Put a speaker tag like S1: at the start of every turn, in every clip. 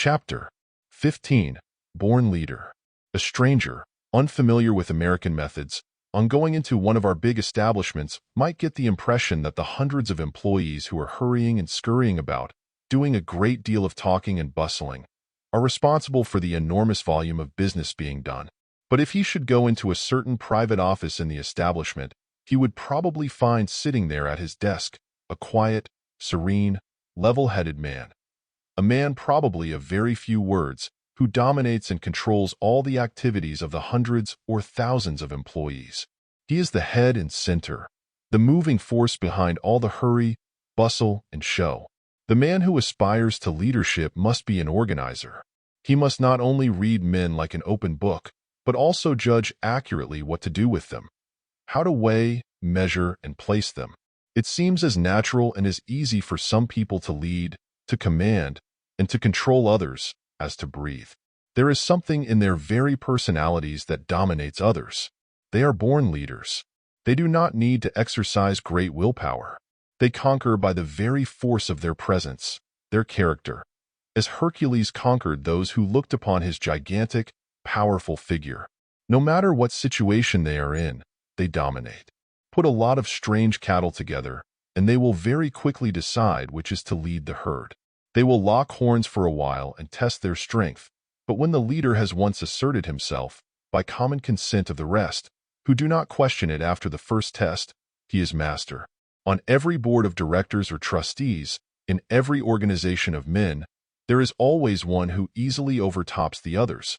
S1: Chapter 15. Born Leader. A stranger, unfamiliar with American methods, on going into one of our big establishments might get the impression that the hundreds of employees who are hurrying and scurrying about, doing a great deal of talking and bustling, are responsible for the enormous volume of business being done. But if he should go into a certain private office in the establishment, he would probably find sitting there at his desk a quiet, serene, level-headed man. A man probably of very few words, who dominates and controls all the activities of the hundreds or thousands of employees. He is the head and center, the moving force behind all the hurry, bustle, and show. The man who aspires to leadership must be an organizer. He must not only read men like an open book, but also judge accurately what to do with them, how to weigh, measure, and place them. It seems as natural and as easy for some people to lead, to command, and to control others as to breathe. There is something in their very personalities that dominates others. They are born leaders. They do not need to exercise great willpower. They conquer by the very force of their presence, their character, as Hercules conquered those who looked upon his gigantic, powerful figure. No matter what situation they are in, they dominate. Put a lot of strange cattle together, and they will very quickly decide which is to lead the herd. They will lock horns for a while and test their strength, but when the leader has once asserted himself, by common consent of the rest, who do not question it after the first test, he is master. On every board of directors or trustees, in every organization of men, there is always one who easily overtops the others.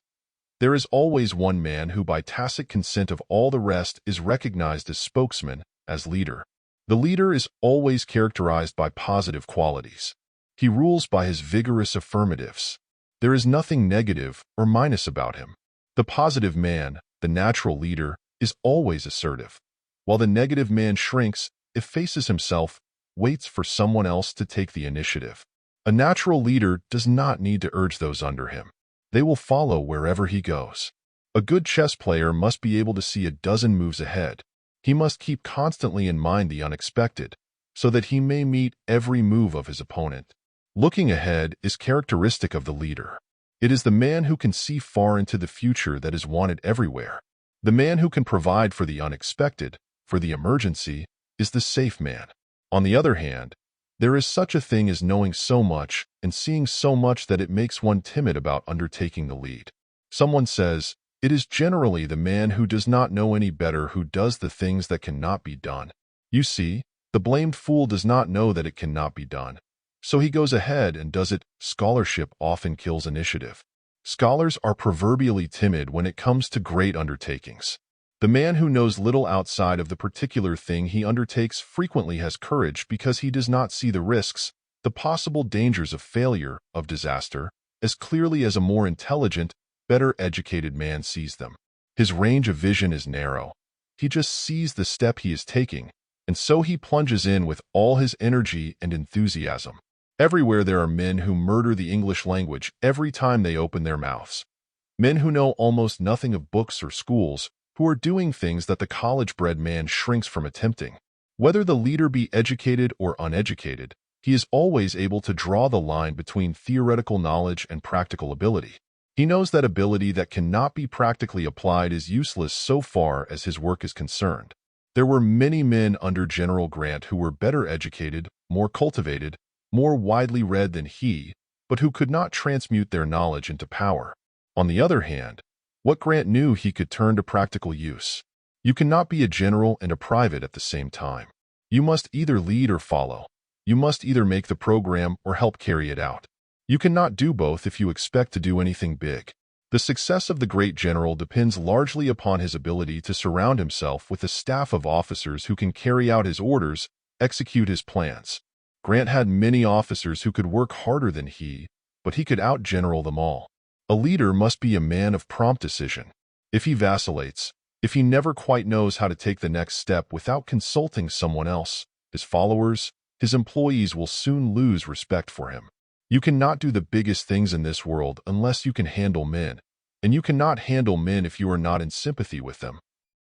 S1: There is always one man who by tacit consent of all the rest is recognized as spokesman, as leader. The leader is always characterized by positive qualities. He rules by his vigorous affirmatives. There is nothing negative or minus about him. The positive man, the natural leader, is always assertive, while the negative man shrinks, effaces himself, waits for someone else to take the initiative. A natural leader does not need to urge those under him. They will follow wherever he goes. A good chess player must be able to see a dozen moves ahead. He must keep constantly in mind the unexpected, so that he may meet every move of his opponent. Looking ahead is characteristic of the leader. It is the man who can see far into the future that is wanted everywhere. The man who can provide for the unexpected, for the emergency, is the safe man. On the other hand, there is such a thing as knowing so much and seeing so much that it makes one timid about undertaking the lead. Someone says, it is generally the man who does not know any better who does the things that cannot be done. You see, the blamed fool does not know that it cannot be done. So he goes ahead and does it. Scholarship often kills initiative. Scholars are proverbially timid when it comes to great undertakings. The man who knows little outside of the particular thing he undertakes frequently has courage because he does not see the risks, the possible dangers of failure, of disaster, as clearly as a more intelligent, better educated man sees them. His range of vision is narrow. He just sees the step he is taking, and so he plunges in with all his energy and enthusiasm. Everywhere there are men who murder the English language every time they open their mouths. Men who know almost nothing of books or schools, who are doing things that the college-bred man shrinks from attempting. Whether the leader be educated or uneducated, he is always able to draw the line between theoretical knowledge and practical ability. He knows that ability that cannot be practically applied is useless so far as his work is concerned. There were many men under General Grant who were better educated, more cultivated, more widely read than he, but who could not transmute their knowledge into power. On the other hand, what Grant knew he could turn to practical use. You cannot be a general and a private at the same time. You must either lead or follow. You must either make the program or help carry it out. You cannot do both if you expect to do anything big. The success of the great general depends largely upon his ability to surround himself with a staff of officers who can carry out his orders, execute his plans. Grant had many officers who could work harder than he, but he could outgeneral them all. A leader must be a man of prompt decision. If he vacillates, if he never quite knows how to take the next step without consulting someone else, his followers, his employees will soon lose respect for him. You cannot do the biggest things in this world unless you can handle men, and you cannot handle men if you are not in sympathy with them.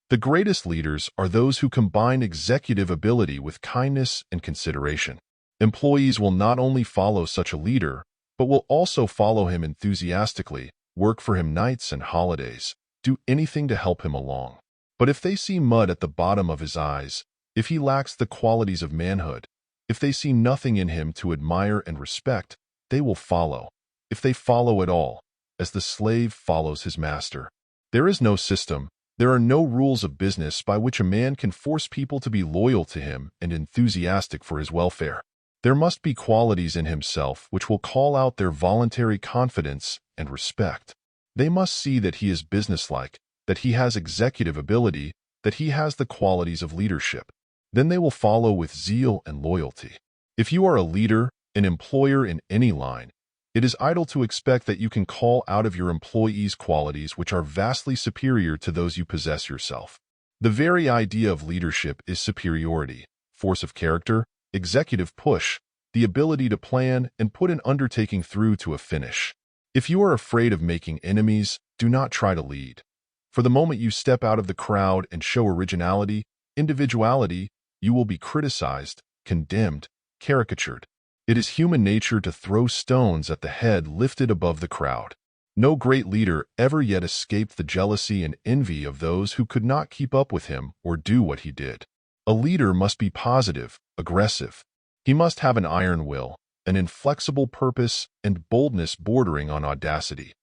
S1: The greatest leaders are those who combine executive ability with kindness and consideration. Employees will not only follow such a leader, but will also follow him enthusiastically, work for him nights and holidays, do anything to help him along. But if they see mud at the bottom of his eyes, if he lacks the qualities of manhood, if they see nothing in him to admire and respect, they will follow, if they follow at all, as the slave follows his master. There is no system, there are no rules of business by which a man can force people to be loyal to him and enthusiastic for his welfare. There must be qualities in himself which will call out their voluntary confidence and respect. They must see that he is businesslike, that he has executive ability, that he has the qualities of leadership. Then they will follow with zeal and loyalty. If you are a leader, an employer in any line, it is idle to expect that you can call out of your employees qualities which are vastly superior to those you possess yourself. The very idea of leadership is superiority, force of character, executive push, the ability to plan and put an undertaking through to a finish. If you are afraid of making enemies, do not try to lead. For the moment you step out of the crowd and show originality, individuality, you will be criticized, condemned, caricatured. It is human nature to throw stones at the head lifted above the crowd. No great leader ever yet escaped the jealousy and envy of those who could not keep up with him or do what he did. A leader must be positive, aggressive. He must have an iron will, an inflexible purpose, and boldness bordering on audacity.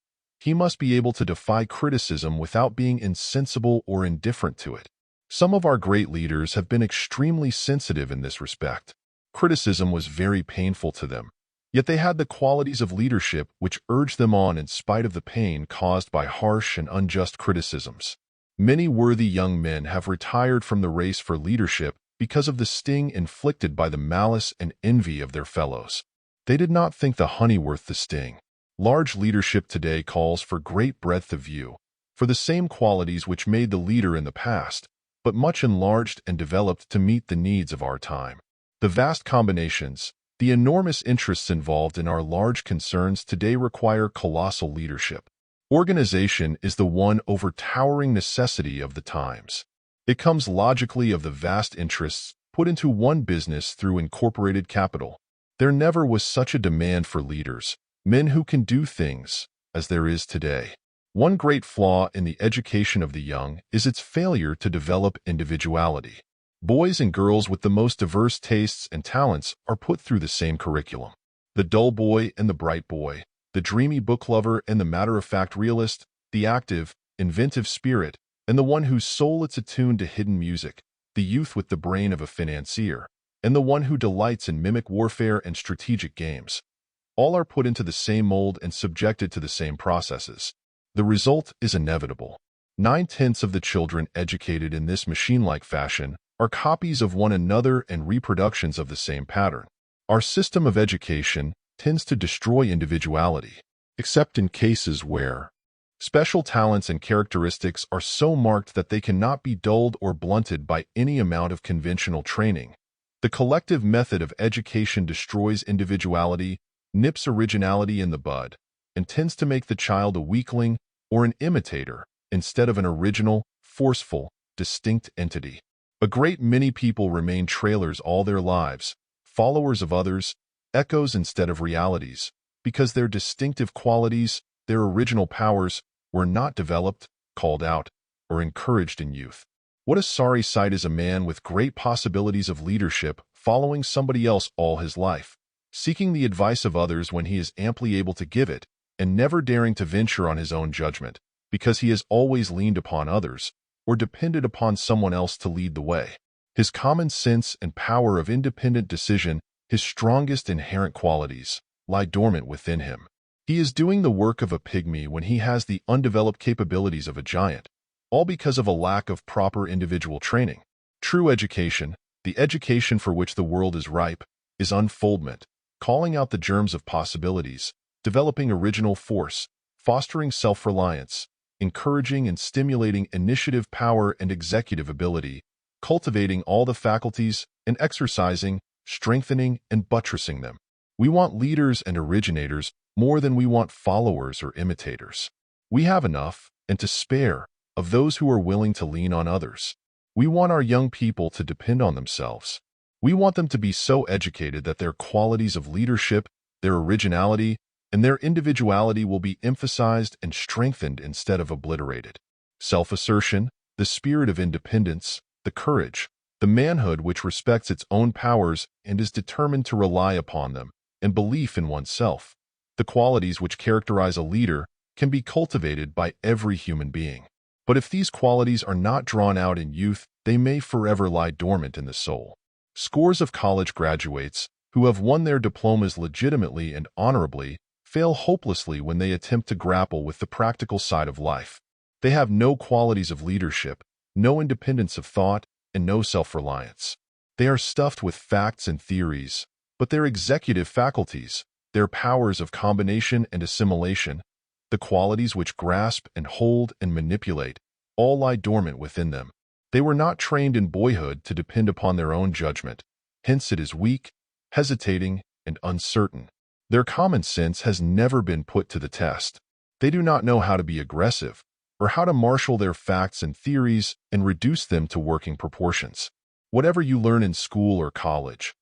S1: He must be able to defy criticism without being insensible or indifferent to it. Some of our great leaders have been extremely sensitive in this respect. Criticism was very painful to them, yet they had the qualities of leadership which urged them on in spite of the pain caused by harsh and unjust criticisms. Many worthy young men have retired from the race for leadership because of the sting inflicted by the malice and envy of their fellows. They did not think the honey worth the sting. Large leadership today calls for great breadth of view, for the same qualities which made the leader in the past, but much enlarged and developed to meet the needs of our time. The vast combinations, the enormous interests involved in our large concerns today require colossal leadership. Organization is the one overtowering necessity of the times. It comes logically of the vast interests put into one business through incorporated capital. There never was such a demand for leaders, men who can do things, as there is today. One great flaw in the education of the young is its failure to develop individuality. Boys and girls with the most diverse tastes and talents are put through the same curriculum. The dull boy and the bright boy, the dreamy book lover and the matter-of-fact realist, the active, inventive spirit, and the one whose soul is attuned to hidden music, the youth with the brain of a financier, and the one who delights in mimic warfare and strategic games. All are put into the same mold and subjected to the same processes. The result is inevitable. 9/10 of the children educated in this machine-like fashion are copies of one another and reproductions of the same pattern. Our system of education tends to destroy individuality, except in cases where special talents and characteristics are so marked that they cannot be dulled or blunted by any amount of conventional training. The collective method of education destroys individuality, nips originality in the bud, and tends to make the child a weakling or an imitator instead of an original, forceful, distinct entity. A great many people remain trailers all their lives, followers of others, echoes instead of realities, because their distinctive qualities, their original powers, were not developed, called out, or encouraged in youth. What a sorry sight is a man with great possibilities of leadership following somebody else all his life, seeking the advice of others when he is amply able to give it, and never daring to venture on his own judgment, because he has always leaned upon others, or depended upon someone else to lead the way. His common sense and power of independent decision, his strongest inherent qualities, lie dormant within him. He is doing the work of a pygmy when he has the undeveloped capabilities of a giant, all because of a lack of proper individual training. True education, the education for which the world is ripe, is unfoldment, calling out the germs of possibilities, developing original force, fostering self-reliance, encouraging and stimulating initiative power and executive ability, cultivating all the faculties, and exercising, strengthening, and buttressing them. We want leaders and originators more than we want followers or imitators. We have enough, and to spare, of those who are willing to lean on others. We want our young people to depend on themselves. We want them to be so educated that their qualities of leadership, their originality, and their individuality will be emphasized and strengthened instead of obliterated. Self-assertion, the spirit of independence, the courage, the manhood which respects its own powers and is determined to rely upon them, and belief in oneself, the qualities which characterize a leader, can be cultivated by every human being. But if these qualities are not drawn out in youth, they may forever lie dormant in the soul. Scores of college graduates, who have won their diplomas legitimately and honorably, fail hopelessly when they attempt to grapple with the practical side of life. They have no qualities of leadership, no independence of thought, and no self-reliance. They are stuffed with facts and theories, but their executive faculties, their powers of combination and assimilation, the qualities which grasp and hold and manipulate, all lie dormant within them. They were not trained in boyhood to depend upon their own judgment, hence it is weak, hesitating, and uncertain. Their common sense has never been put to the test. They do not know how to be aggressive, or how to marshal their facts and theories and reduce them to working proportions. Whatever you learn in school or college,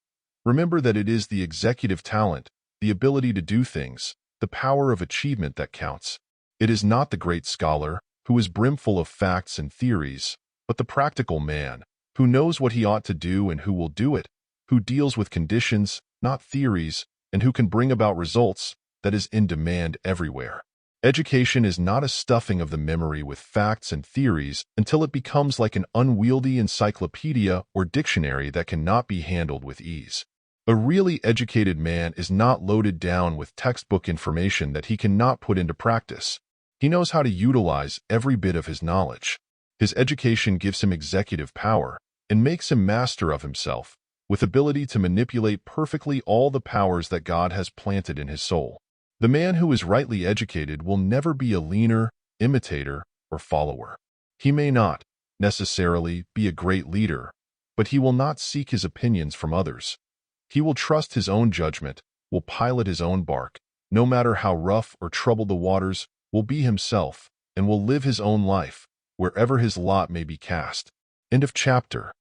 S1: remember that it is the executive talent, the ability to do things, the power of achievement that counts. It is not the great scholar, who is brimful of facts and theories, but the practical man, who knows what he ought to do and who will do it, who deals with conditions, not theories, and who can bring about results, that is in demand everywhere. Education is not a stuffing of the memory with facts and theories until it becomes like an unwieldy encyclopedia or dictionary that cannot be handled with ease. A really educated man is not loaded down with textbook information that he cannot put into practice. He knows how to utilize every bit of his knowledge. His education gives him executive power and makes him master of himself, with ability to manipulate perfectly all the powers that God has planted in his soul. The man who is rightly educated will never be a leaner, imitator, or follower. He may not, necessarily, be a great leader, but he will not seek his opinions from others. He will trust his own judgment, will pilot his own bark, no matter how rough or troubled the waters, will be himself, and will live his own life, wherever his lot may be cast. End of chapter.